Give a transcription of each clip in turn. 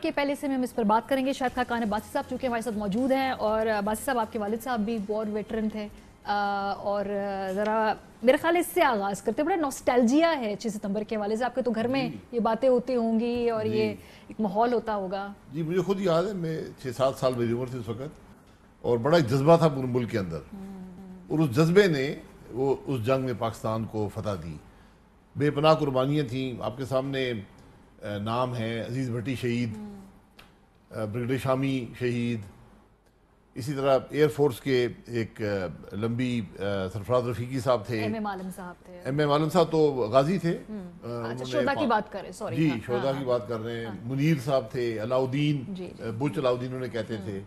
کے پہلے سے ہم اس پر بات کریں گے. شاہد خاقان عباسی صاحب چونکہ ہمارے ساتھ موجود ہیں, اور عباسی صاحب آپ کے والد صاحب بھی وار ویٹرن تھے, اور ذرا میرا خیال ہے اس سے آغاز کرتے, بڑا نوسٹیلجیا ہے 6 ستمبر کے حوالے سے. آپ کے تو گھر میں یہ باتیں ہوتی ہوں گی اور یہ ایک ماحول ہوتا ہوگا. جی مجھے خود یاد ہے, میں 6-7 سال میری عمر تھی اس وقت, اور بڑا ایک جذبہ تھا پورے ملک کے اندر, اور اس جذبے نے وہ اس جنگ میں پاکستان کو فتح دی. بے پناہ قربانیاں تھیں, آپ کے سامنے نام ہے عزیز بھٹی شہید, بریگیڈیئر شامی شہید, اسی طرح ایئر فورس کے ایک لمبی سرفراز رفیقی صاحب تھے, ایم ایم عالم صاحب تھے. ایم ایم عالم صاحب تو غازی تھے, شہداء کی بات کر رہے, سوری جی شہداء کی بات کر رہے ہیں. منیر صاحب تھے, علاؤدین, بچ علاؤدین انہیں کہتے تھے,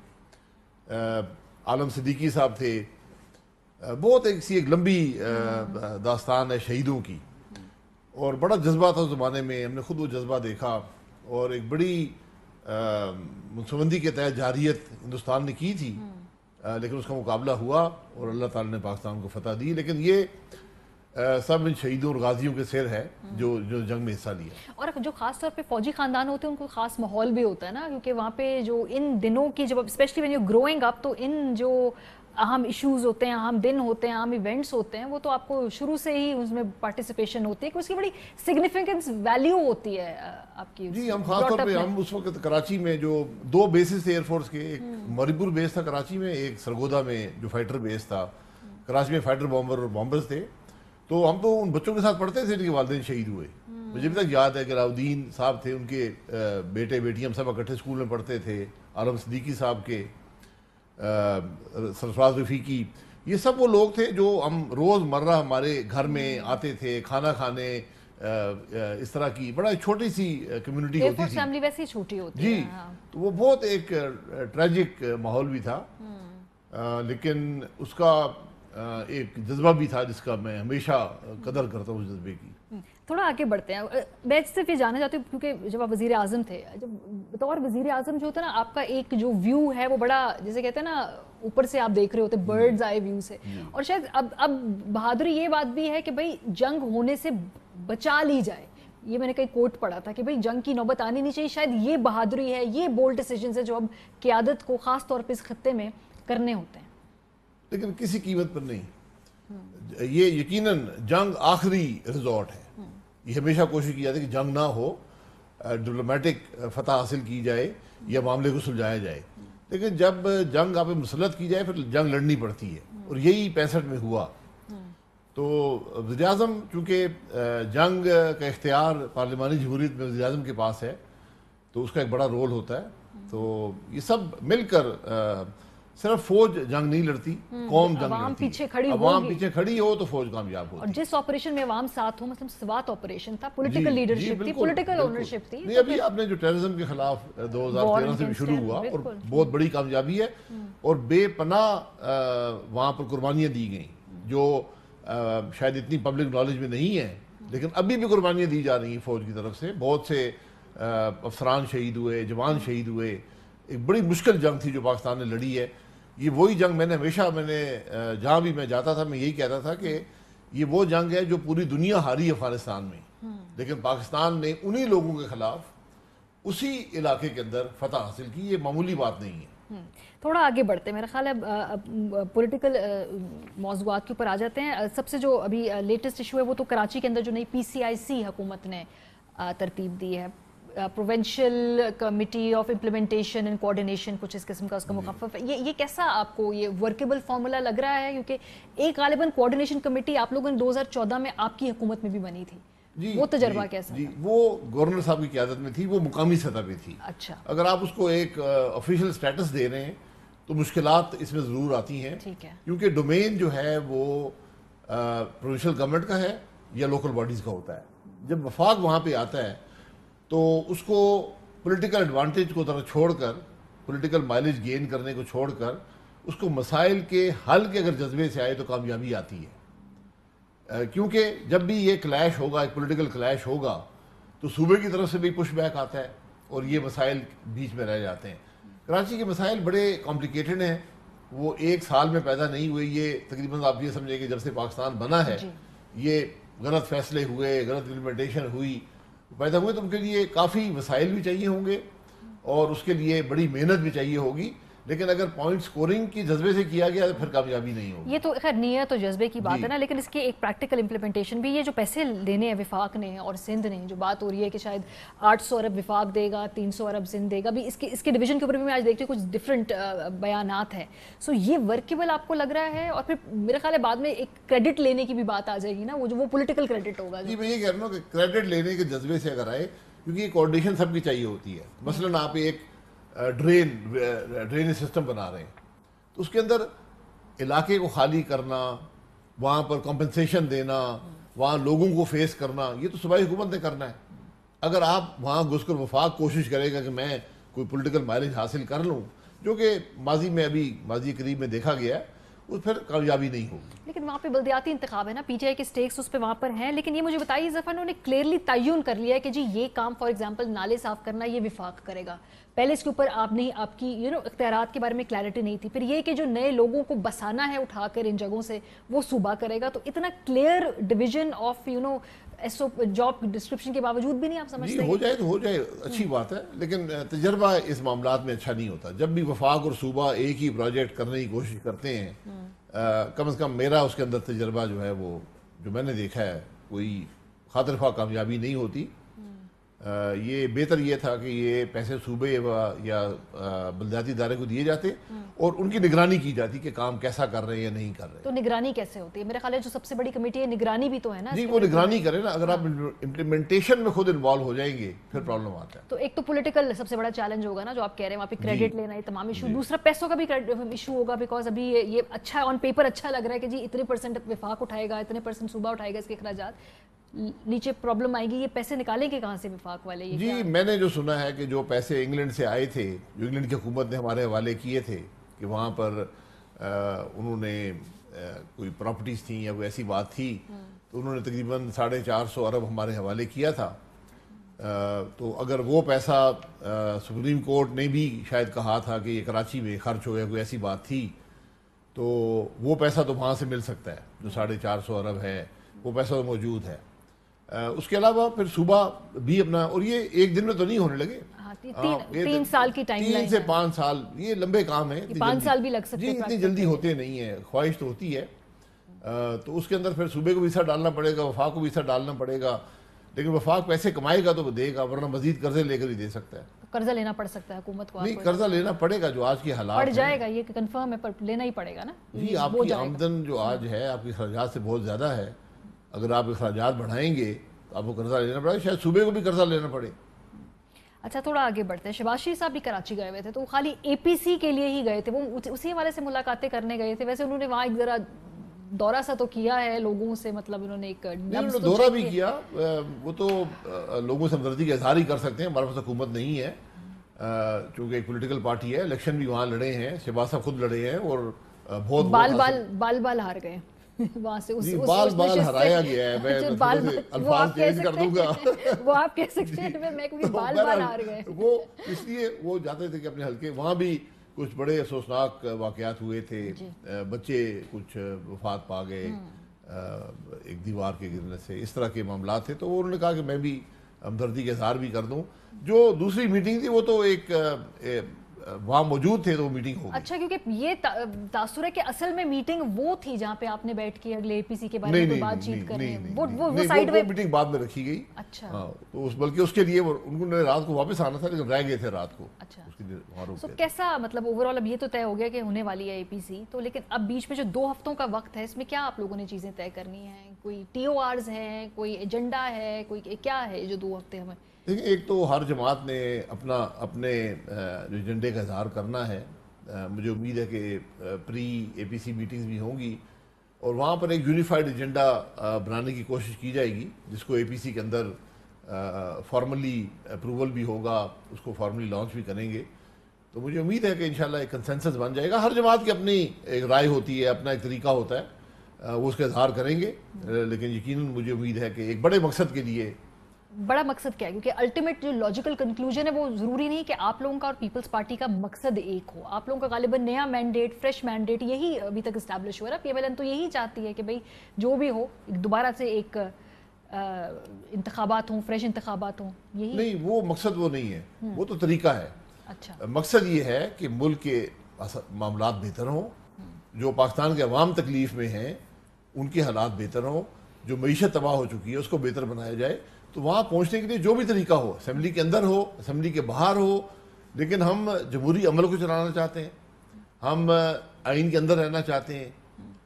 عالم صدیقی صاحب تھے. بہت ایک لمبی داستان ہے شہیدوں کی, اور بڑا جذبہ تھا اس زمانے میں. ہم نے خود وہ جذبہ دیکھا, اور ایک بڑی منصوبندی کے تحت جارحیت ہندوستان نے کی تھی, لیکن اس کا مقابلہ ہوا اور اللہ تعالیٰ نے پاکستان کو فتح دی. لیکن یہ سب ان شہیدوں اور غازیوں کے سر ہے جو جنگ میں حصہ لیا. اور جو خاص طور پہ فوجی خاندان ہوتے ہیں ان کو خاص ماحول بھی ہوتا ہے نا, کیونکہ وہاں پہ جو ان دنوں کی جب especially when you growing up, تو ان جو اہم ایشوز ہوتے ہیں, اہم دن ہوتے ہیں, اہم ایونٹس ہوتے ہیں, وہ تو آپ کو شروع سے ہی اس میں پارٹیسپیشن ہوتی ہے کہ اس کی بڑی سگنیفیکنس ویلیو ہوتی ہے آپ کی. جی ہم خاص طور پہ ہم اس وقت کراچی میں جو 2 بیسز تھے ایئر فورس کے, ایک موری پور بیس تھا کراچی میں, ایک سرگودا میں جو فائٹر بیس تھا. کراچی میں فائٹر بامبر اور بامبرز تھے, تو ہم تو ان بچوں کے ساتھ پڑھتے تھے جن کے والدین شہید ہوئے. مجھے بھی تک یاد ہے کہ علاؤدین صاحب تھے, ان کے بیٹے بیٹی ہم سب اکٹھے اسکول میں پڑھتے تھے. عالم صدیقی صاحب کے, سرفراز رفیقی, یہ سب وہ لوگ تھے جو ہم روز مرہ ہمارے گھر میں آتے تھے کھانا کھانے. اس طرح کی بڑا چھوٹی سی کمیونٹی ہوتی تھی, فیملی ویسے ہی چھوٹی ہوتی جی, تو وہ بہت ایک ٹریجک ماحول بھی تھا, لیکن اس کا ایک جذبہ بھی تھا جس کا میں ہمیشہ قدر کرتا ہوں, اس جذبے کی. تھوڑا آگے بڑھتے ہیں. میں صرف یہ جاننا چاہتی ہوں کیونکہ جب آپ وزیر اعظم تھے, جب بطور وزیر اعظم جو ہوتا ہے نا, آپ کا ایک جو ویو ہے وہ بڑا, جیسے کہتے ہیں نا, اوپر سے آپ دیکھ رہے ہوتے, برڈز آئی ویو سے. اور شاید اب بہادری یہ بات بھی ہے کہ بھائی جنگ ہونے سے بچا لی جائے. یہ میں نے کئی کوٹ پڑھا تھا کہ بھائی جنگ کی نوبت آنی نہیں چاہیے. شاید یہ بہادری ہے, یہ بولڈ ڈیسیجنز ہے جو اب قیادت کو خاص طور پہ اس خطے میں کرنے ہوتے ہیں. لیکن کسی قیمت پر نہیں. یہ یقیناً جنگ آخری ریزورٹ ہے. یہ ہمیشہ کوشش کی جاتی ہے کہ جنگ نہ ہو, ڈپلومیٹک فتح حاصل کی جائے یا معاملے کو سلجھایا جائے. لیکن جب جنگ آپ پہ مسلط کی جائے پھر جنگ لڑنی پڑتی ہے, اور یہی 65 میں ہوا. تو وزیر اعظم چونکہ جنگ کا اختیار پارلیمانی جمہوریت میں وزیر اعظم کے پاس ہے, تو اس کا ایک بڑا رول ہوتا ہے. تو یہ سب مل کر, صرف فوج جنگ نہیں لڑتی, قوم جنگ عوام لڑتی پیچھے کھڑی ہے. عوام پیچھے کھڑی ہو تو فوج کامیاب ہوتی ہے. اور جس آپریشن میں عوام ساتھ ہو, مثلا سوات آپریشن تھا, پولیٹیکل لیڈرشپ تھی, پولیٹیکل اونرشپ تھی. نہیں, ابھی آپ نے جو ٹیررزم کے خلاف 2013 سے بھی شروع ہوا, اور بہت بڑی کامیابی ہے, اور بے پناہ وہاں پر قربانیاں دی گئیں جو شاید اتنی پبلک نالج میں نہیں ہے, لیکن ابھی بھی قربانیاں دی جا رہی ہیں فوج کی طرف سے. بہت سے افسران شہید ہوئے, جوان شہید ہوئے. ایک بڑی مشکل جنگ تھی جو پاکستان نے لڑی ہے. یہ وہی جنگ میں نے ہمیشہ, جہاں بھی میں جاتا تھا میں یہی کہتا تھا کہ یہ وہ جنگ ہے جو پوری دنیا ہاری افغانستان میں, لیکن پاکستان نے انہی لوگوں کے خلاف اسی علاقے کے اندر فتح حاصل کی. یہ معمولی بات نہیں ہے. تھوڑا آگے بڑھتے ہیں, میرا خیال ہے پولیٹیکل موضوعات کے اوپر آ جاتے ہیں. سب سے جو ابھی لیٹسٹ ایشو ہے وہ تو کراچی کے اندر جو نئی PCIC حکومت نے ترتیب دی ہے, provincial committee of implementation and coordination, کچھ اس قسم کا اس کا مخفف ہے. یہ کیسا آپ کو یہ ورکیبل فارمولا لگ رہا ہے, کیونکہ ایک غالباً کوآرڈینیشن کمیٹی آپ لوگوں نے 2014 میں آپ کی حکومت میں بھی بنی تھی, وہ تجربہ کیسا جی, وہ گورنر صاحب کی قیادت میں تھی, وہ مقامی سطح پہ تھی. اچھا, اگر آپ اس کو ایک آفیشیل سٹیٹس دے رہے ہیں تو مشکلات اس میں ضرور آتی ہیں, کیونکہ ڈومین جو ہے وہ پروونشل گورنمنٹ کا ہے یا لوکل باڈیز کا ہوتا ہے. جب وفاق وہاں پہ آتا ہے تو اس کو پولیٹیکل ایڈوانٹیج کو طرح چھوڑ کر, پولیٹیکل مائلیج گین کرنے کو چھوڑ کر, اس کو مسائل کے حل کے اگر جذبے سے آئے تو کامیابی آتی ہے. کیونکہ جب بھی یہ کلیش ہوگا, ایک پولیٹیکل کلیش ہوگا, تو صوبے کی طرف سے بھی پش بیک آتا ہے, اور یہ مسائل بیچ میں رہ جاتے ہیں. کراچی کے مسائل بڑے کمپلیکیٹڈ ہیں, وہ ایک سال میں پیدا نہیں ہوئے. یہ تقریباً آپ یہ سمجھیں کہ جب سے پاکستان بنا ہے یہ غلط فیصلے ہوئے, غلط امپلیمنٹیشن ہوئی, پیدا ہوئے, تو ان کے لیے کافی وسائل بھی چاہیے ہوں گے, اور اس کے لیے بڑی محنت بھی چاہیے ہوگی، لیکن اگر پوائنٹ سکورنگ کی جذبے سے کیا گیا تو پھر کامیابی نہیں ہوگی۔ یہ تو خیر نیت اور جذبے کی بات ہے نا، لیکن اس کی ایک پریکٹیکل امپلیمنٹیشن بھی، یہ جو پیسے لینے ہیں وفاق نے اور سندھ نے، جو بات ہو رہی ہے کہ شاید 800 ارب وفاق دے گا، 300 ارب سندھ دے گا، بھی اس کے ڈویژن کے اوپر بھی میں آج دیکھتی ہوں کچھ ڈفرینٹ بیانات ہیں۔ سو یہ ورکیبل آپ کو لگ رہا ہے؟ اور پھر میرے خیال ہے بعد میں ایک کریڈٹ لینے کی بھی بات آ جائے گی نا، وہ پولیٹیکل کریڈٹ ہوگا۔ جی میں یہ کہہ رہا ہوں کہ کریڈٹ لینے کے جذبے سے اگر آئے، کیونکہ یہ کوآرڈینیشن سب کی چاہیے ہوتی ہے۔ مثلاً آپ ایک ڈرینیج سسٹم بنا رہے ہیں، تو اس کے اندر علاقے کو خالی کرنا، وہاں پر کمپنسیشن دینا، وہاں لوگوں کو فیس کرنا، یہ تو صوبائی حکومت نے کرنا ہے۔ اگر آپ وہاں گھس کر وفاق کوشش کرے گا کہ میں کوئی پولیٹیکل مائلیج حاصل کر لوں، جو کہ ماضی قریب میں دیکھا گیا ہے، وہ پھر کامیابی نہیں ہوگی۔ لیکن وہاں پہ بلدیاتی انتخاب ہے نا، پی ٹی آئی کے سٹیکس اس پہ وہاں پر ہیں، لیکن یہ مجھے بتائیے ظفر، انہوں نے کلیئرلی تعین کر لیا ہے کہ جی یہ کام فار ایگزامپل نالے صاف کرنا یہ وفاق کرے گا۔ پہلے اس کے اوپر آپ کی اختیارات کے بارے میں کلیئرٹی نہیں تھی، پھر یہ کہ جو نئے لوگوں کو بسانا ہے اٹھا کر ان جگہوں سے وہ صوبہ کرے گا۔ تو اتنا clear division of job description کے باوجود بھی نہیں آپ سمجھتے؟ جی ہو جائے تو ہو جائے، اچھی بات ہے، لیکن تجربہ اس معاملات میں اچھا نہیں ہوتا۔ جب بھی وفاق اور صوبہ ایک ہی پروجیکٹ کرنے کی کوشش کرتے ہیں، کم از کم میرا اس کے اندر تجربہ جو ہے، وہ جو میں نے دیکھا ہے، کوئی خاطر خواہ کامیابی نہیں ہوتی۔ یہ بہتر یہ تھا کہ یہ پیسے صوبے یا بلدیاتی ادارے کو دیے جاتے اور ان کی نگرانی کی جاتی کہ کام کیسا کر رہے ہیں یا نہیں کر رہے۔ تو نگرانی کیسے ہوتی ہے؟ میرے خیال ہے جو سب سے بڑی کمیٹی ہے نگرانی بھی تو ہے نا۔ جی وہ نگرانی کرے نا، اگر آپ امپلیمنٹیشن میں خود انوالو ہو جائیں گے پھر پرابلم آتا ہے۔ تو ایک تو پولیٹیکل سب سے بڑا چیلنج ہوگا نا، جو آپ کہہ رہے ہیں وہاں پہ کریڈٹ لینا، یہ تمام ایشو۔ دوسرا پیسوں کا بھی ایشو ہوگا، بیکاز ابھی یہ اچھا آن پیپر اچھا لگ رہا ہے کہ جی اتنے % وفاق اٹھائے گا، اتنے % صوبہ اٹھائے گا اس کے اخراجات، نیچے پرابلم آئے گی، یہ پیسے نکالیں گے کہاں سے وفاق والے؟ جی میں نے جو سنا ہے کہ جو پیسے انگلینڈ سے آئے تھے، جو انگلینڈ کی حکومت نے ہمارے حوالے کیے تھے، کہ وہاں پر انہوں نے کوئی پراپرٹیز تھیں یا کوئی ایسی بات تھی، تو انہوں نے تقریباً 450 ارب ہمارے حوالے کیا تھا۔ تو اگر وہ پیسہ سپریم کورٹ نے بھی شاید کہا تھا کہ یہ کراچی میں خرچ ہو یا کوئی ایسی بات تھی، تو وہ پیسہ تو وہاں سے مل سکتا ہے، جو 450 ارب ہے وہ پیسہ تو موجود ہے۔ اس کے علاوہ پھر صوبہ بھی اپنا، اور یہ ایک دن میں تو نہیں ہونے لگے، 3 سال کی ٹائم لائن، 3 سے 5 سال، یہ لمبے کام ہیں۔ 5 سال بھی لگ سکتے ہیں، جی اتنی جلدی ہوتے نہیں ہیں، خواہش تو ہوتی ہے۔ تو اس کے اندر پھر صوبے کو بھی حصہ ڈالنا پڑے گا، وفاق کو بھی حصہ ڈالنا پڑے گا، لیکن وفاق پیسے کمائے گا تو وہ دے گا، ورنہ مزید قرضے لے کر ہی دے سکتا ہے۔ قرضہ لینا پڑ سکتا ہے حکومت کو؟ نہیں قرضہ لینا پڑے گا، جو آج کی حالات پڑ جائے گا، یہ کنفرم ہے، پر لینا ہی پڑے گا نا۔ جی آپ کی آمدن جو آج ہے آپ کی اخراجات سے بہت زیادہ ہے، اگر آپ اخراجات بڑھائیں گے تو آپ کو قرضہ لینا پڑے گا، شاید صوبے کو بھی قرضہ لینا پڑے۔ اچھا تھوڑا آگے بڑھتے ہیں، شہباز شریف صاحب بھی کراچی گئے ہوئے تھے، تو وہ خالی اے پی سی کے لیے ہی گئے تھے، وہ اسی حوالے سے ملاقاتیں کرنے گئے تھے؟ ویسے انہوں نے وہاں ایک ذرا دورہ سا تو کیا ہے لوگوں سے، مطلب انہوں نے ایک دورہ بھی کیا، وہ تو لوگوں سے ہمدردی کا اظہار ہی کر سکتے ہیں، ہمارے پاس حکومت نہیں ہے، چونکہ ایک پولیٹیکل پارٹی ہے، الیکشن بھی وہاں لڑے ہیں، شہباز صاحب خود لڑے ہیں اور بہت بال ہار گئے وہاں سے، بال ہرایا گیا ہے، میں الفاظ چینج کر دوں گا، وہ آپ کہہ سکتے ہیں، میں کیونکہ بال ہار گئے، وہ اس لیے وہ جاتے تھے کہ اپنے حلقے، وہاں بھی کچھ بڑے افسوسناک واقعات ہوئے تھے، بچے کچھ وفات پا گئے ایک دیوار کے گرنے سے، اس طرح کے معاملات تھے، تو انہوں نے کہا کہ میں بھی ہمدردی کا اظہار بھی کر دوں۔ جو دوسری میٹنگ تھی وہ تو ایک وہاں موجود تھے تو وہ میٹنگ ہو گئی۔ اچھا، کیونکہ یہ تاثر ہے کہ اصل میں میٹنگ وہ تھی جہاں پہ آپ نے بیٹھ کے اگلے اے پی سی کے بارے میں بات چیت کرنی، وہ سائیڈ میں میٹنگ بعد میں رکھی گئی۔ اچھا، تو بلکہ اس کے لیے انہوں نے رات کو واپس آنا تھا، لیکن رہ گئے تھے رات کو۔ اچھا، کیسا مطلب اوور آل اب یہ تو طے ہو گیا کہ ہونے والی ہے اے پی سی، تو لیکن اب بیچ میں جو 2 ہفتوں کا وقت ہے، اس میں کیا آپ لوگوں نے چیزیں طے کرنی ہیں؟ کوئی ٹی او آرز ہیں، کوئی ایجنڈا ہے، کوئی کیا ہے جو 2 ہفتے ہمیں؟ دیکھیں، ایک تو ہر جماعت نے اپنے جو ایجنڈے کا اظہار کرنا ہے، مجھے امید ہے کہ پری اے پی سی میٹنگز بھی ہوں گی اور وہاں پر ایک یونیفائڈ ایجنڈا بنانے کی کوشش کی جائے گی، جس کو اے پی سی کے اندر فارملی اپروول بھی ہوگا، اس کو فارملی لانچ بھی کریں گے۔ تو مجھے امید ہے کہ انشاءاللہ ایک کنسنسس بن جائے گا۔ ہر جماعت کی اپنی ایک رائے ہوتی ہے، اپنا ایک طریقہ ہوتا ہے، وہ اس کا اظہار کریں گے، لیکن یقیناً مجھے امید ہے کہ ایک بڑے مقصد کے لیے۔ بڑا مقصد کیا ہے؟ کیونکہ الٹیمیٹ جو لاجیکل کنکلوژن ہے وہ ضروری نہیں کہ آپ لوگوں کا اور پیپلز پارٹی کا مقصد ایک ہو، آپ لوگوں کا غالباً نیا مینڈیٹ، فریش مینڈیٹ یہی ابھی تک اسٹیبلش ہوا ہے۔ پی ایم ایل این تو یہی چاہتی ہے کہ بھئی جو بھی ہو دوبارہ سے ایک انتخابات ہوں، فریش انتخابات ہوں، یہی نہیں، وہ مقصد وہ نہیں ہے، وہ تو طریقہ ہے۔ اچھا مقصد یہ ہے کہ ملک کے معاملات بہتر ہوں، جو پاکستان کے عوام تکلیف میں ہیں ان کے حالات بہتر ہوں، جو معیشت تباہ ہو چکی ہے اس کو بہتر بنایا جائے. تو وہاں پہنچنے کے لیے جو بھی طریقہ ہو، اسمبلی کے اندر ہو، اسمبلی کے باہر ہو، لیکن ہم جمہوری عمل کو چلانا چاہتے ہیں، ہم آئین کے اندر رہنا چاہتے ہیں.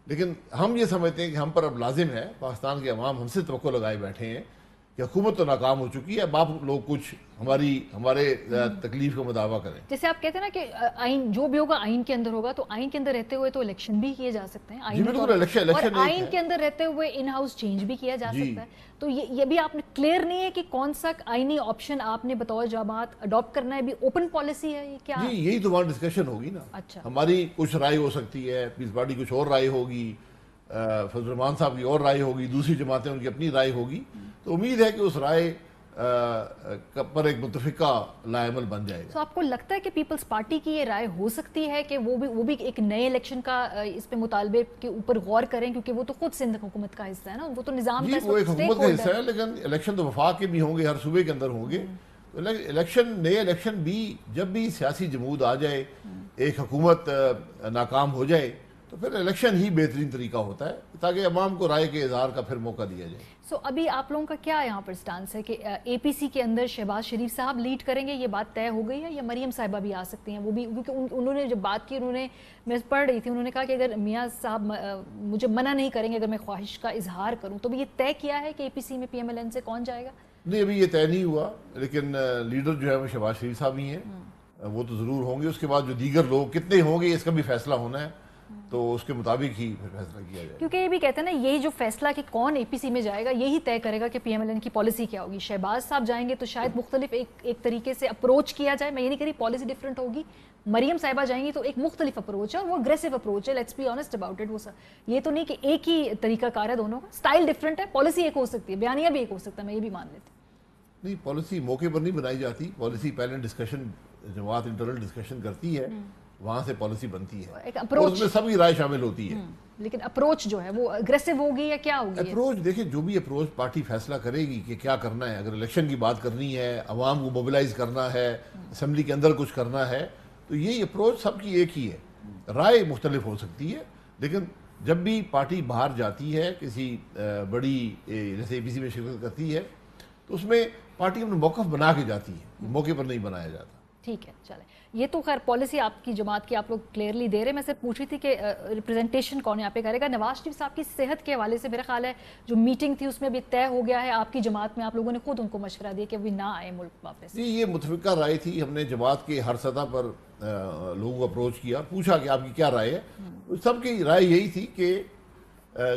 لیکن ہم یہ سمجھتے ہیں کہ ہم پر اب لازم ہے، پاکستان کے عوام ہم سے توقع لگائے بیٹھے ہیں کہ حکومت تو ناکام ہو چکی ہے، اب آپ لوگ کچھ ہمارے تکلیف کا مداوع کریں. جیسے آپ کہتے ہیں نا کہ آئین جو بھی ہوگا آئین کے اندر ہوگا، تو آئین کے اندر رہتے ہوئے تو الیکشن بھی کیے جا سکتے ہیں، اور آئین کے اندر رہتے ہوئے ان ہاؤس چینج بھی کیا جا سکتا ہے. تو یہ بھی آپ نے کلیئر نہیں ہے کہ کون سا آئینی آپشن آپ نے بطور جماعت اڈاپٹ کرنا ہے، بھی اوپن پالیسی ہے یہ کیا؟ جی یہی تو وہاں ڈسکشن ہوگی نا. اچھا، ہماری کچھ رائے ہو سکتی ہے، پیپلز پارٹی کچھ اور رائے ہوگی، فضل الرحمان صاحب کی اور رائے ہوگی، دوسری جماعتیں ان کی اپنی رائے ہوگی. تو امید ہے کہ اس رائے پر ایک متفقہ لاء عمل بن جائے گا. تو آپ کو لگتا ہے کہ پیپلز پارٹی کی یہ رائے ہو سکتی ہے کہ وہ بھی ایک نئے الیکشن کا اس پہ مطالبے کے اوپر غور کریں، کیونکہ وہ تو خود سندھ حکومت کا حصہ ہے نا، وہ تو نظام کا وہ ایک حکومت کا حصہ ہے، لیکن الیکشن تو وفاق کے بھی ہوں گے، ہر صوبے کے اندر ہوں گے. نئے الیکشن بھی جب بھی سیاسی جمود آ جائے، ایک حکومت ناکام ہو جائے، تو پھر الیکشن ہی بہترین طریقہ ہوتا ہے تاکہ عوام کو رائے کے اظہار کا پھر موقع دیا جائے. سو ابھی آپ لوگوں کا کیا یہاں پر سٹانس ہے کہ اے پی سی کے اندر شہباز شریف صاحب لیڈ کریں گے، یہ بات طے ہو گئی ہے، یا مریم صاحبہ بھی آ سکتی ہیں؟ وہ بھی کیونکہ انہوں نے جب بات کی، میں پڑھ رہی تھی، انہوں نے کہا کہ اگر میاں صاحب مجھے منع نہیں کریں گے اگر میں خواہش کا اظہار کروں، تو بھی یہ طے کیا ہے کہ اے پی سی میں پی ایم ایل این سے کون جائے گا؟ نہیں، ابھی یہ طے نہیں ہوا، لیکن لیڈر جو ہے وہ شہباز شریف صاحب ہی ہیں، وہ تو ضرور ہوں گے. اس کے بعد جو دیگر لوگ کتنے ہوں گے اس کا بھی فیصلہ ہونا ہے، تو اس کے مطابق ہی پھر فیصلہ کیا جائے. کیونکہ یہ بھی کہتے ہیں نا، یہی جو فیصلہ کہ کون اے پی سی میں جائے گا یہی طے کرے گا کہ پی ایم ایل این کی پالیسی کیا ہوگی. شہباز صاحب جائیں گے تو شاید مختلف ایک طریقے سے اپروچ کیا جائے، میں یہ نہیں کہہ رہی پالیسی ڈفرینٹ ہوگی. مریم صاحبہ جائیں گی تو ایک مختلف اپروچ ہے، اور وہ اگریسو اپروچ ہے، let's be honest about it. وہ یہ تو نہیں کہ ایک ہی طریقہ کار ہے دونوں کا، اسٹائل ڈفرینٹ ہے، پالیسی ایک ہو سکتی ہے، بیانیہ بھی ایک ہو سکتا ہے، میں یہ بھی مان لیتی ہوں. نہیں، پالیسی موقع پر نہیں بنائی جاتی، پالیسی پہلے ڈسکشن، جماعت انٹرنل ڈسکشن کرتی ہے، وہاں سے پالیسی بنتی ہے، اور اس میں سب کی رائے شامل ہوتی ہے. لیکن اپروچ جو ہے وہ اگریسو ہوگی یا کیا ہوگی؟ اپروچ دیکھیں، جو بھی اپروچ پارٹی فیصلہ کرے گی کہ کیا کرنا ہے، اگر الیکشن کی بات کرنی ہے، عوام کو موبلائز کرنا ہے، اسمبلی کے اندر کچھ کرنا ہے، تو یہ اپروچ سب کی ایک ہی ہے. رائے مختلف ہو سکتی ہے، لیکن جب بھی پارٹی باہر جاتی ہے کسی بڑی جیسے اے پی سی میں شرکت کرتی ہے، تو اس میں پارٹی اپنا موقف بنا کے جاتی ہے، موقع پر نہیں بنایا جاتا. ٹھیک ہے، چلیں، یہ تو خیر پالیسی آپ کی جماعت کی آپ لوگ کلیئرلی دے رہے. میں صرف پوچھ رہی تھی کہ ریپرزنٹیشن کون یہاں پہ کرے گا. نواز شریف صاحب کی صحت کے حوالے سے میرا خیال ہے جو میٹنگ تھی اس میں بھی طے ہو گیا ہے، آپ کی جماعت میں آپ لوگوں نے خود ان کو مشورہ دیا کہ وہ نہ آئے ملک واپس. جی، یہ متفقہ رائے تھی. ہم نے جماعت کے ہر سطح پر لوگوں کو اپروچ کیا، پوچھا کہ آپ کی کیا رائے ہے. سب کی رائے یہی تھی کہ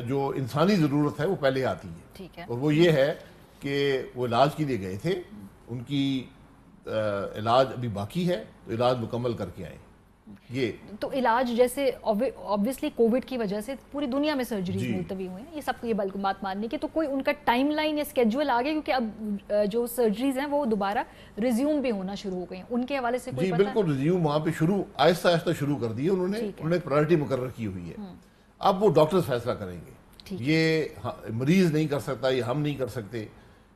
جو انسانی ضرورت ہے وہ پہلے آتی ہے. ٹھیک ہے، اور وہ یہ ہے کہ وہ علاج کے لیے گئے تھے، ان کی علاج ابھی باقی ہے، تو علاج مکمل کر کے آئیں. یہ تو علاج جیسے obviously کووڈ کی وجہ سے پوری دنیا میں سرجریز ملتوی ہوئی ہیں، یہ سب کو یہ بات ماننے کی، تو کوئی ان کا ٹائم لائن یا اسکیجول آگے، کیونکہ اب جو سرجریز ہیں وہ دوبارہ ریزیوم بھی ہونا شروع ہو گئی ہیں، ان کے حوالے سے کوئی جی پتہ؟ بالکل، ریزیوم وہاں پہ شروع آہستہ آہستہ شروع کر دی انہوں نے پرائرٹی مقرر کی ہوئی ہے. اب وہ ڈاکٹرز فیصلہ کریں گے، یہ مریض نہیں کر سکتا، یہ ہم نہیں کر سکتے،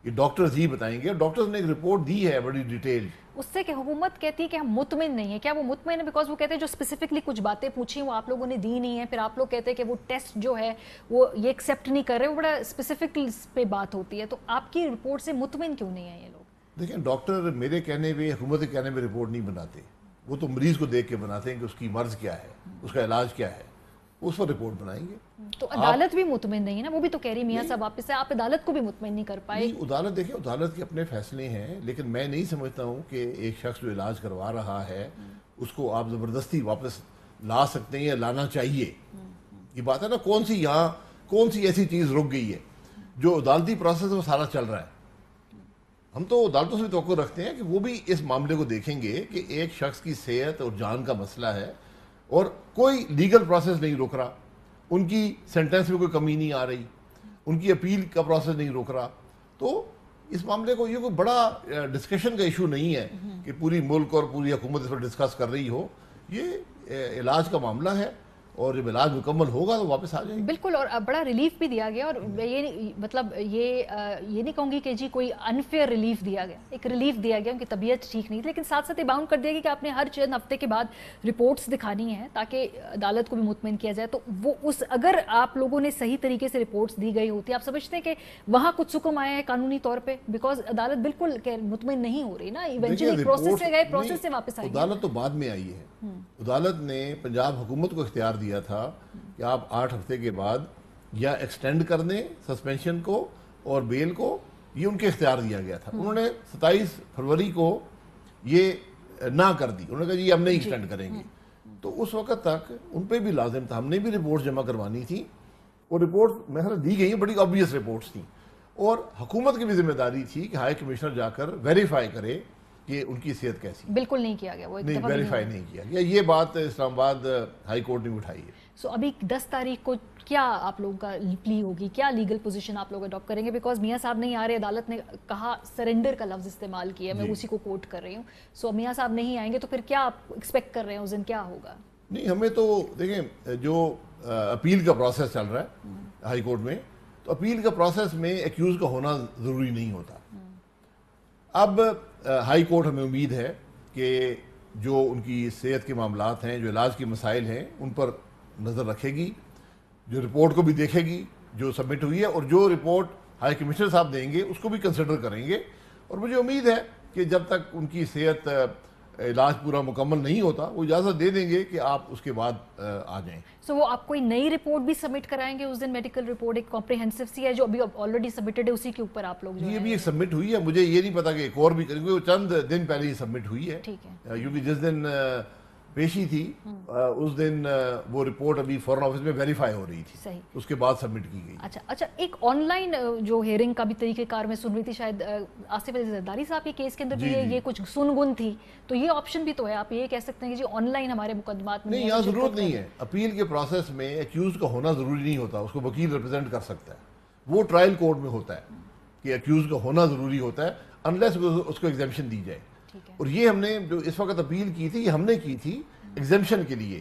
یہ ڈاکٹرز ہی بتائیں گے. ڈاکٹرز نے ایک رپورٹ دی ہے بڑی ڈیٹیل اس سے کہ حکومت کہتی ہے کہ ہم مطمئن نہیں ہیں. کیا وہ مطمئن ہے؟ بیکاز وہ کہتے ہیں جو اسپیسیفکلی کچھ باتیں پوچھی وہ آپ لوگوں نے دی نہیں ہیں، پھر آپ لوگ کہتے ہیں کہ وہ ٹیسٹ جو ہے وہ یہ ایکسیپٹ نہیں کر رہے، وہ بڑا اسپیسیفک پہ بات ہوتی ہے. تو آپ کی رپورٹ سے مطمئن کیوں نہیں ہیں یہ لوگ؟ دیکھیں، ڈاکٹر میرے کہنے پہ، حکومت کے کہنے پہ رپورٹ نہیں بناتے، وہ تو مریض کو دیکھ کے بناتے ہیں کہ اس کی مرض کیا ہے، اس کا علاج کیا ہے، اس پر رپورٹ بنائیں گے. تو عدالت بھی مطمئن نہیں ہے نا، وہ بھی تو کہہ رہی میاں صاحب واپس ہے، آپ عدالت کو بھی مطمئن نہیں کر پائے. عدالت دیکھیں، عدالت کے اپنے فیصلے ہیں، لیکن میں نہیں سمجھتا ہوں کہ ایک شخص جو علاج کروا رہا ہے اس کو آپ زبردستی واپس لا سکتے ہیں یا لانا چاہیے. یہ بات ہے نا، کون سی ایسی چیز رک گئی ہے؟ جو عدالتی پروسیس وہ سارا چل رہا ہے. ہم تو عدالتوں سے توقع رکھتے ہیں کہ وہ بھی اس معاملے کو دیکھیں گے کہ ایک شخص کی صحت اور جان کا مسئلہ ہے اور کوئی لیگل پروسیس نہیں روک رہا، ان کی سینٹنس میں کوئی کمی نہیں آ رہی، ان کی اپیل کا پروسیس نہیں روک رہا. تو اس معاملے کو یہ کوئی بڑا ڈسکشن کا ایشو نہیں ہے کہ پوری ملک اور پوری حکومت اس پر ڈسکس کر رہی ہو. یہ علاج کا معاملہ ہے، اور جب علاج مکمل ہوگا تو واپس آ جائیں گے. بالکل, اور بڑا ریلیف بھی دیا گیا, اور یہ مطلب یہ نہیں کہوں گی کہ جی کوئی انفیئر ریلیف دیا گیا, ایک ریلیف دیا گیا, ان کی طبیعت ٹھیک نہیں تھی, لیکن ساتھ ساتھ یہ باؤنڈ کر دیا گیا کہ آپ نے ہر چند ہفتے کے بعد رپورٹس دکھانی ہیں تاکہ عدالت کو بھی مطمئن کیا جائے. تو وہ اگر آپ لوگوں نے صحیح طریقے سے رپورٹس دی گئی ہوتی, آپ سمجھتے ہیں کہ وہاں کچھ حکم آئے ہیں قانونی طور پہ, بیکاز عدالت بالکل مطمئن نہیں ہو رہی نا, ایونچولی پروسیس سے گئے, پروسیس سے واپس آئی. عدالت تو بعد میں آئی ہے. عدالت نے پنجاب حکومت کو اختیار دیا تھا کہ آپ 8 ہفتے کے بعد یا ایکسٹینڈ کر دیں سسپینشن کو اور بیل کو, یہ ان کے اختیار دیا گیا تھا. انہوں نے 27 فروری کو یہ نہ کر دی, انہوں نے کہا جی ہم نہیں ایکسٹینڈ کریں گے. تو اس وقت تک ان پہ بھی لازم تھا, ہم نے بھی رپورٹ جمع کروانی تھی, اور رپورٹ مثلا دی گئی ہیں, بڑی آبویس رپورٹس تھیں, اور حکومت کی بھی ذمہ داری تھی کہ ہائی کمشنر جا کر ویریفائی کرے کہ ان کی صحت کیسی. بالکل نہیں کیا گیا, وہ نہیں ویریفائی نہیں کیا گیا. یہ بات اسلام آباد ہائی کورٹ نے اٹھائی ہے. سو ابھی 10 تاریخ کو کیا آپ لوگوں کا پلی ہوگی, کیا لیگل پوزیشن آپ لوگ اڈاپٹ کریں گے؟ بیکاز میاں صاحب نہیں آ رہے, عدالت نے کہا سرنڈر کا لفظ استعمال کیا, میں اسی کو کوٹ کر رہی ہوں. سو میاں صاحب نہیں آئیں گے تو پھر کیا آپ ایکسپیکٹ کر رہے ہیں اس دن کیا ہوگا؟ نہیں, ہمیں تو دیکھیں جو اپیل کا پروسیس چل رہا ہے ہائی کورٹ میں, تو اپیل کا پروسیس میں ایکیوز کا ہونا ضروری نہیں ہوتا. اب ہائی کورٹ ہمیں امید ہے کہ جو ان کی صحت کے معاملات ہیں, جو علاج کے مسائل ہیں, ان پر نظر رکھے گی, جو رپورٹ کو بھی دیکھے گی جو سبمٹ ہوئی ہے, اور جو رپورٹ ہائی کمشنر صاحب دیں گے اس کو بھی کنسیڈر کریں گے. اور مجھے امید ہے کہ جب تک ان کی صحت علاج پورا مکمل نہیں ہوتا وہ اجازت دے دیں گے کہ آپ اس کے بعد آ جائیں. سو وہ آپ کوئی نئی رپورٹ بھی سبمٹ کرائیں گے اس دن, میڈیکل رپورٹ ایک کمپریہنسو سی ہے جو ابھی آلریڈی سبمٹڈ ہے, اسی کے اوپر آپ لوگ یہ بھی ایک سبمٹ ہوئی ہے, مجھے یہ نہیں پتا کہ ایک اور بھی کریں گے, وہ چند دن پہلے ہی سبمٹ ہوئی ہے. ٹھیک ہے, کیونکہ جس دن پیشی تھی اس دن وہ رپورٹ ابھی فورن آفس میں ویریفائی ہو رہی تھی, اس کے بعد سبمٹ کی گئی. اچھا, ایک آن لائن جو ہیئرنگ کا بھی طریقہ کار میں سن رہی تھی, شاید آصف علی زرداری صاحب کے کیس کے اندر بھی یہ کچھ سن گن تھی, تو یہ آپشن بھی تو ہے, آپ یہ کہہ سکتے ہیں کہ جی آن لائن ہمارے مقدمات میں نہیں, یہاں ضرورت نہیں ہے. اپیل کے پروسیس میں ایکیوز کا ہونا ضروری نہیں ہوتا, اس کو وکیل ریپرزینٹ کر سکتا ہے. وہ ٹرائل کورٹ میں ہوتا ہے کہ ایکیوز کا ہونا ضروری ہوتا ہے, انلیس اس کو ایگزیمپشن دی جائے. اور یہ ہم نے جو اس وقت اپیل کی تھی, یہ ہم نے کی تھی ایگزیمپشن کے لیے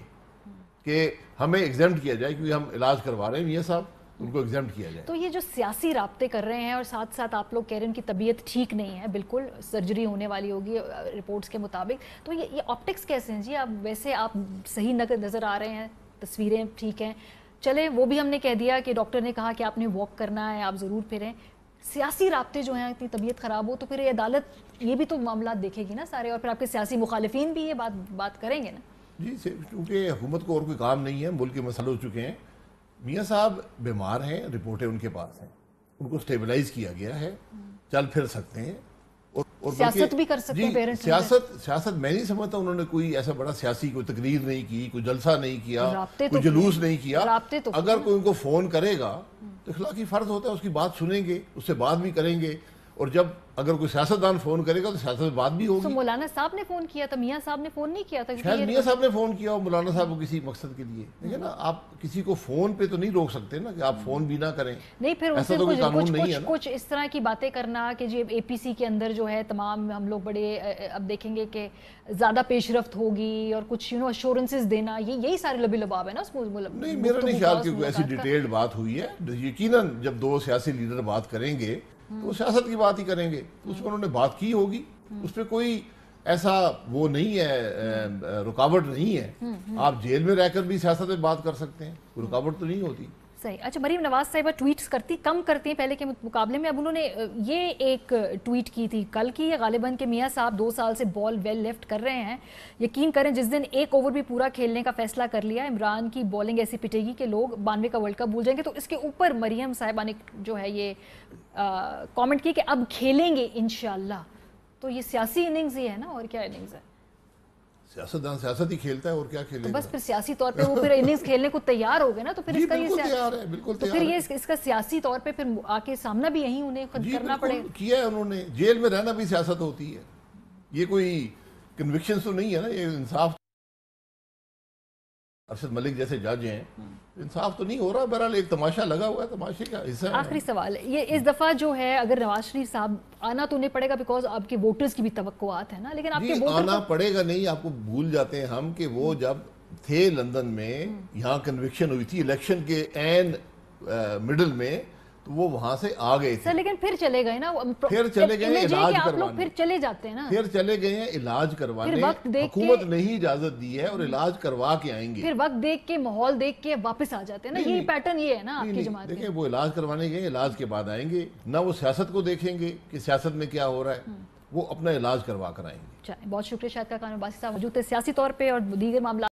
کہ ہمیں ایگزیمپٹ کیا جائے, کیونکہ ہم علاج کروا رہے ہیں میاں صاحب, ان کو ایگزیمپٹ کیا جائے. تو یہ جو سیاسی رابطے کر رہے ہیں اور ساتھ ساتھ آپ لوگ کہہ رہے ہیں ان کی طبیعت ٹھیک نہیں ہے, بالکل سرجری ہونے والی ہوگی رپورٹس کے مطابق, تو یہ آپٹکس کیسے ہیں جی؟ آپ ویسے آپ صحیح نظر آ رہے ہیں, تصویریں ٹھیک ہیں, چلے وہ بھی ہم نے کہہ دیا کہ ڈاکٹر نے کہا کہ آپ نے واک کرنا ہے, آپ ضرور پھریں. سیاسی رابطے جو ہیں, اتنی طبیعت خراب ہو تو پھر یہ عدالت یہ بھی تو معاملات دیکھے گی نا سارے, اور پھر آپ کے سیاسی مخالفین بھی یہ بات کریں گے نا. جی, کیونکہ حکومت کو اور کوئی کام نہیں ہے, ملک کے مسئلے ہو چکے ہیں. میاں صاحب بیمار ہیں, رپورٹیں ان کے پاس ہیں, ان کو سٹیبلائز کیا گیا ہے, چل پھر سکتے ہیں, اور سیاست بھی کر سکتے ہیں پیرنٹس. سیاست میں نہیں سمجھتا انہوں نے کوئی ایسا بڑا سیاسی کوئی تقریر نہیں کی, کوئی جلسہ نہیں کیا, کوئی جلوس نہیں کیا. اگر کوئی ان کو فون کرے گا تو اخلاقی فرض ہوتا ہے اس کی بات سنیں گے, اس سے بات بھی کریں گے, اور جب اگر کوئی سیاستدان فون کرے گا تو سیاست میں بات بھی ہوگی. تو مولانا صاحب نے فون کیا تھا, میاں صاحب نے فون نہیں کیا تھا؟ شاید میاں صاحب نے فون کیا اور مولانا صاحب کو کسی مقصد کے لیے. دیکھیں نا, آپ کسی کو فون پہ تو نہیں روک سکتے نا کہ آپ فون بھی نہ کریں. نہیں, پھر ان سے کچھ اس طرح کی باتیں کرنا کہ جی اے پی سی کے اندر جو ہے تمام ہم لوگ بڑے اب دیکھیں گے کہ زیادہ پیش رفت ہوگی, اور کچھ ایشورنسز دینا, یہی سارے لبی لباب ہے نا اس. نہیں, میرا نہیں خیال کہ کوئی ایسی ڈیٹیلڈ بات ہوئی ہے. یقیناً جب دو سیاسی لیڈر بات کریں گے تو وہ سیاست کی بات ہی کریں گے, اس پر انہوں نے بات کی ہوگی, اس پہ کوئی ایسا وہ نہیں ہے, رکاوٹ نہیں ہے. آپ جیل میں رہ کر بھی سیاست میں بات کر سکتے ہیں, کوئی رکاوٹ تو نہیں ہوتی. صحیح. اچھا, مریم نواز صاحبہ ٹویٹس کم کرتی ہیں پہلے کے مقابلے میں. اب انہوں نے یہ ایک ٹویٹ کی تھی کل کی غالباً کہ میاں صاحب 2 سال سے بال ویل لیفٹ کر رہے ہیں, یقین کریں جس دن ایک اوور بھی پورا کھیلنے کا فیصلہ کر لیا, عمران کی بالنگ ایسی پٹے گی کہ لوگ 92 کا ورلڈ کپ بھول جائیں گے. تو اس کے اوپر مریم صاحبہ نے جو ہے یہ کامنٹ کی کہ اب کھیلیں گے انشاءاللہ. تو یہ سیاسی اننگز ہی ہے نا, اور کیا اننگز ہے؟ سیاستدان سیاست ہی کھیلتا ہے, اور کیا کھیلے گا. بس پھر سیاسی طور پہ وہ پھر اننگز کھیلنے کو تیار ہو گئے نا, تو پھر اس کا یہ اس کا سیاسی طور پہ پھر آ کے سامنا بھی یہی انہیں خود کرنا پڑے گا. کیا ہے انہوں نے, جیل میں رہنا بھی سیاست ہوتی ہے, یہ کوئی کنوکشن تو نہیں ہے نا, یہ انصاف. ارشد ملک جیسے جج ہیں, انصاف تو نہیں ہو رہا. بہرحال ایک تماشا لگا ہوا ہے, تماشے کا حصہ ہے. آخری سوال ہے یہ, اس دفعہ جو ہے اگر نواز شریف صاحب آنا تو نہیں پڑے گا, بیکاز آپ کے ووٹرز کی بھی توقعات ہیں نا, لیکن آپ کے آنا پڑے گا نہیں, آپ کو بھول جاتے ہیں ہم کہ وہ جب تھے لندن میں، یہاں کنوکشن ہوئی تھی الیکشن کے این مڈل میں، تو وہ وہاں سے آ گئے تھے. سر لیکن پھر چلے گئے نا، پھر چلے گئے ہیں علاج آپ لوگ کروانے، پھر چلے جاتے ہیں نا، پھر چلے گئے ہیں علاج کروانے. حکومت نے ہی اجازت دی ہے اور علاج کروا کے آئیں گے. پھر وقت دیکھ کے، ماحول دیکھ کے واپس آ جاتے ہیں نا. یہی پیٹرن یہ ہے نا آپ کی جماعت. دیکھیں وہ علاج کروانے گئے، علاج کے بعد آئیں گے. نہ وہ سیاست کو دیکھیں گے کہ سیاست میں کیا ہو رہا ہے، وہ اپنا علاج کروا کر آئیں گے. بہت شکریہ. شاہد خاقان عباسی صاحب موجود تھے سیاسی طور پہ اور دیگر معاملات